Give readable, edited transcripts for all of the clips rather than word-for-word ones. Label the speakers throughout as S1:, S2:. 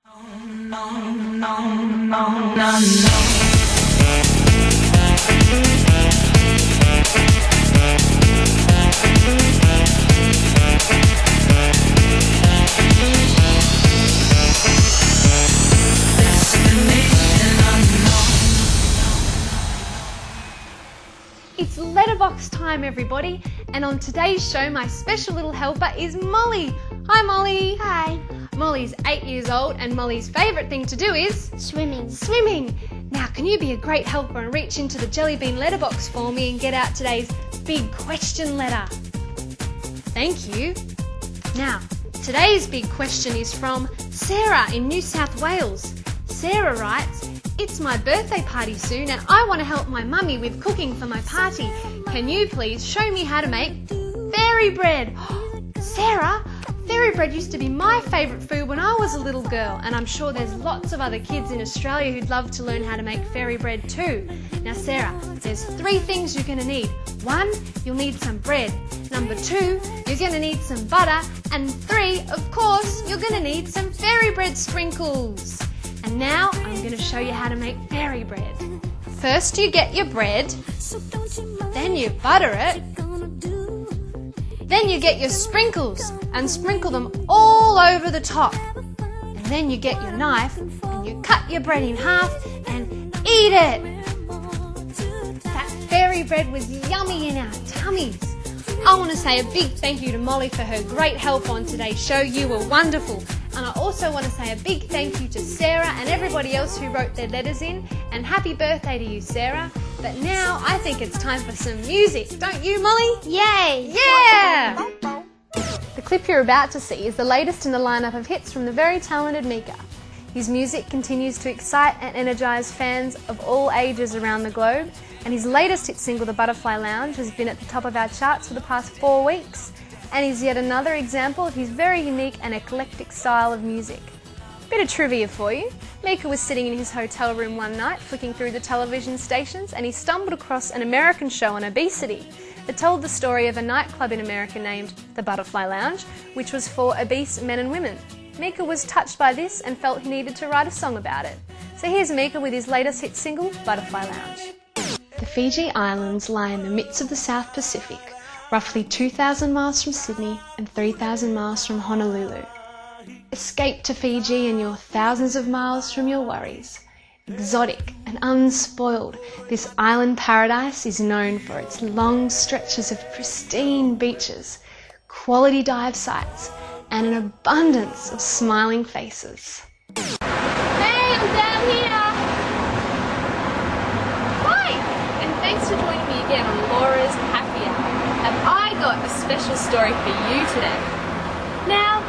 S1: It's letterbox time, everybody, and on today's show my special little helper is Molly. Hi Molly.
S2: Hi.
S1: Molly's 8 years old and Molly's favourite thing to do is
S2: Swimming.
S1: Now can you be a great helper and reach into the Jelly Bean letterbox for me and get out today's big question letter? Thank you. Now today's big question is from Sarah in New South Wales. Sarah writes, "It's my birthday party soon and I want to help my mummy with cooking for my party. Can you please show me how to make fairy bread?" Sarah, fairy bread used to be my favourite food when I was a little girl, and I'm sure there's lots of other kids in Australia who'd love to learn how to make fairy bread too. Now Sarah, there's 3 things you're going to need. 1, you'll need some bread. Number 2, you're going to need some butter. And 3, of course, you're going to need some fairy bread sprinkles. And now I'm going to show you how to make fairy bread. First you get your bread, then you butter it, then you get your sprinkles and sprinkle them all over the top. And then you get your knife and you cut your bread in half and eat it. That fairy bread was yummy in our tummies. I want to say a big thank you to Molly for her great help on today's show. You were wonderful. And I also want to say a big thank you to Sarah and everybody else who wrote their letters in. And happy birthday to you, Sarah. But now I think it's time for some music. Don't you, Molly?
S2: Yay!
S1: Yeah! The clip you're about to see is the latest in the lineup of hits from the very talented Mika. His music continues to excite and energise fans of all ages around the globe. And his latest hit single, The Butterfly Lounge, has been at the top of our charts for the past 4 weeks. And is yet another example of his very unique and eclectic style of music. Bit of trivia for you. Mika was sitting in his hotel room one night flicking through the television stations and he stumbled across an American show on obesity that told the story of a nightclub in America named the Butterfly Lounge, which was for obese men and women. Mika was touched by this and felt he needed to write a song about it. So here's Mika with his latest hit single, Butterfly Lounge. The Fiji Islands lie in the midst of the South Pacific, roughly 2,000 miles from Sydney and 3,000 miles from Honolulu. Escape to Fiji and you're thousands of miles from your worries. Exotic and unspoiled, this island paradise is known for its long stretches of pristine beaches, quality dive sites, and an abundance of smiling faces.
S3: Hey, I'm down here! Hi! And thanks for joining me again on Laura's Happy Hour. Have I got a special story for you today? Now,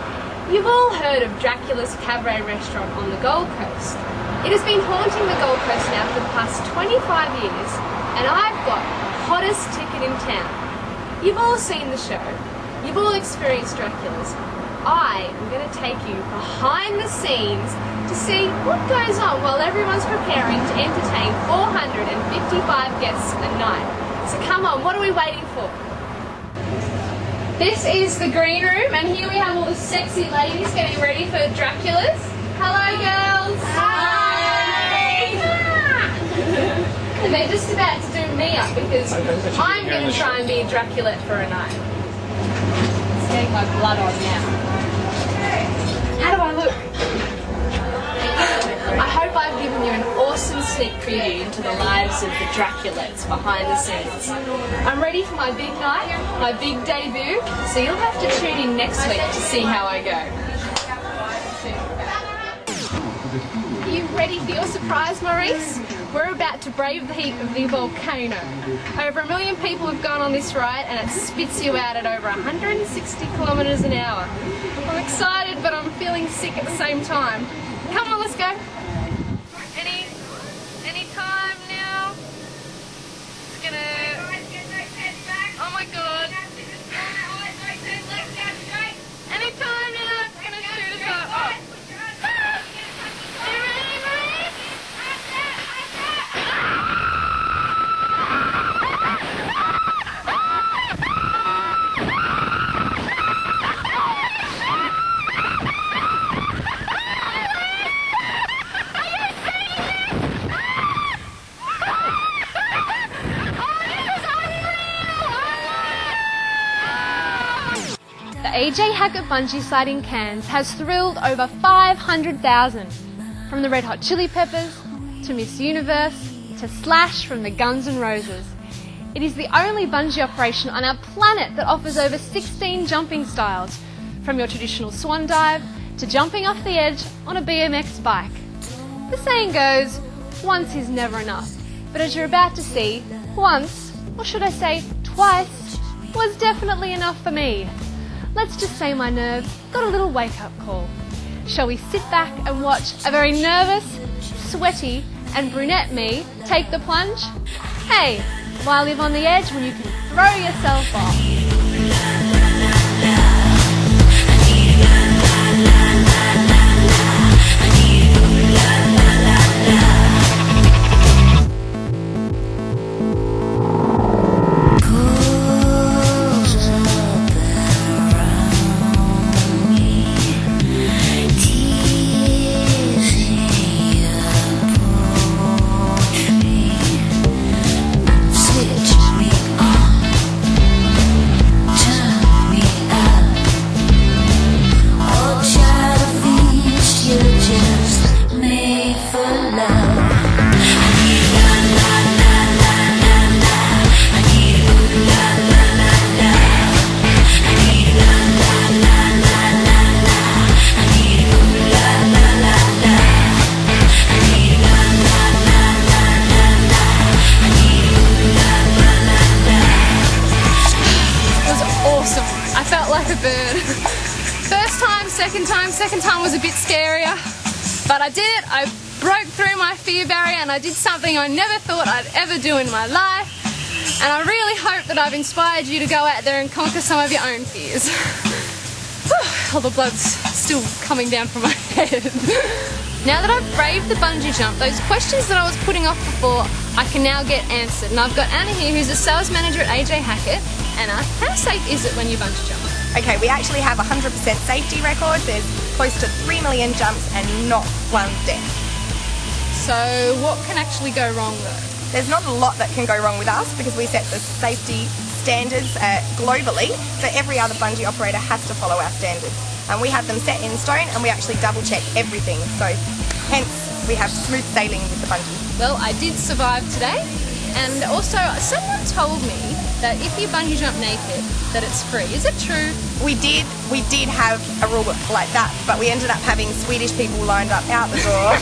S3: you've all heard of Dracula's Cabaret restaurant on the Gold Coast. It has been haunting the Gold Coast now for the past 25 years, and I've got the hottest ticket in town. You've all seen the show. You've all experienced Dracula's. I am going to take you behind the scenes to see what goes on while everyone's preparing to entertain 455 guests a night. So come on, what are we waiting for? This is the green room, and here we have all the sexy ladies getting ready for Dracula's. Hello, girls. Hi. And they're just about to do me up because I'm going to try and be a Dracula for a night. It's getting my blood on now. How do I look? I hope I've given you an awesome sneak preview into the lives of the Draculettes behind the scenes. I'm ready for my big night, my big debut, so you'll have to tune in next week to see how I go. Are you ready for your surprise, Maurice? We're about to brave the heat of the volcano. Over 1 million people have gone on this ride and it spits you out at over 160 kilometres an hour. I'm excited, but I'm feeling sick at the same time. Come on, let's go. Any time now? It's gonna... Oh my god. Any time now, it's gonna shoot us up. Oh. Are you ready, Maurice?
S1: AJ Hackett bungee slide in Cairns has thrilled over 500,000, from the Red Hot Chili Peppers to Miss Universe to Slash from the Guns N' Roses. It is the only bungee operation on our planet that offers over 16 jumping styles, from your traditional swan dive to jumping off the edge on a BMX bike. The saying goes, once is never enough, but as you're about to see, once, or should I say twice, was definitely enough for me. Let's just say my nerves got a little wake-up call. Shall we sit back and watch a very nervous, sweaty and brunette me take the plunge? Hey, why live on the edge when you can throw yourself off? I felt like a bird. Second time was a bit scarier, but I did it. I broke through my fear barrier and I did something I never thought I'd ever do in my life, and I really hope that I've inspired you to go out there and conquer some of your own fears. All the blood's still coming down from my head. Now that I've braved the bungee jump, those questions that I was putting off before, I can now get answered. And I've got Anna here, who's a sales manager at AJ Hackett. Anna, how safe is it when you bungee jump?
S2: Okay, we actually have a 100% safety record. There's close to 3 million jumps and not one death.
S3: So what can actually go wrong though?
S2: There's not a lot that can go wrong with us because we set the safety standards globally, so every other bungee operator has to follow our standards. And we have them set in stone and we actually double check everything. So hence we have smooth sailing with the bungee.
S3: Well, I did survive today, and also someone told me that if you bungee jump naked, that it's free. Is it true?
S2: We did have a rule like that, but we ended up having Swedish people lined up out the door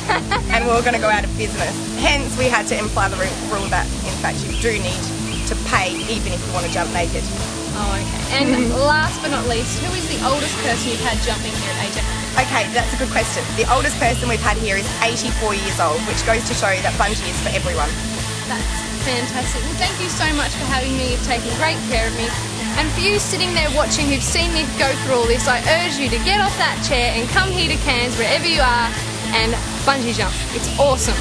S2: and we were going to go out of business. Hence we had to imply the rule that in fact you do need to pay even if you want to jump naked.
S3: Oh, okay. And last but not least, who is the oldest person you've had jumping here at AJ?
S2: Okay, that's a good question. The oldest person we've had here is 84 years old, which goes to show that bungee is for everyone.
S3: That's fantastic. Well, thank you so much for having me. You've taken great care of me. And for you sitting there watching who've seen me go through all this, I urge you to get off that chair and come here to Cairns, wherever you are, and bungee jump. It's awesome.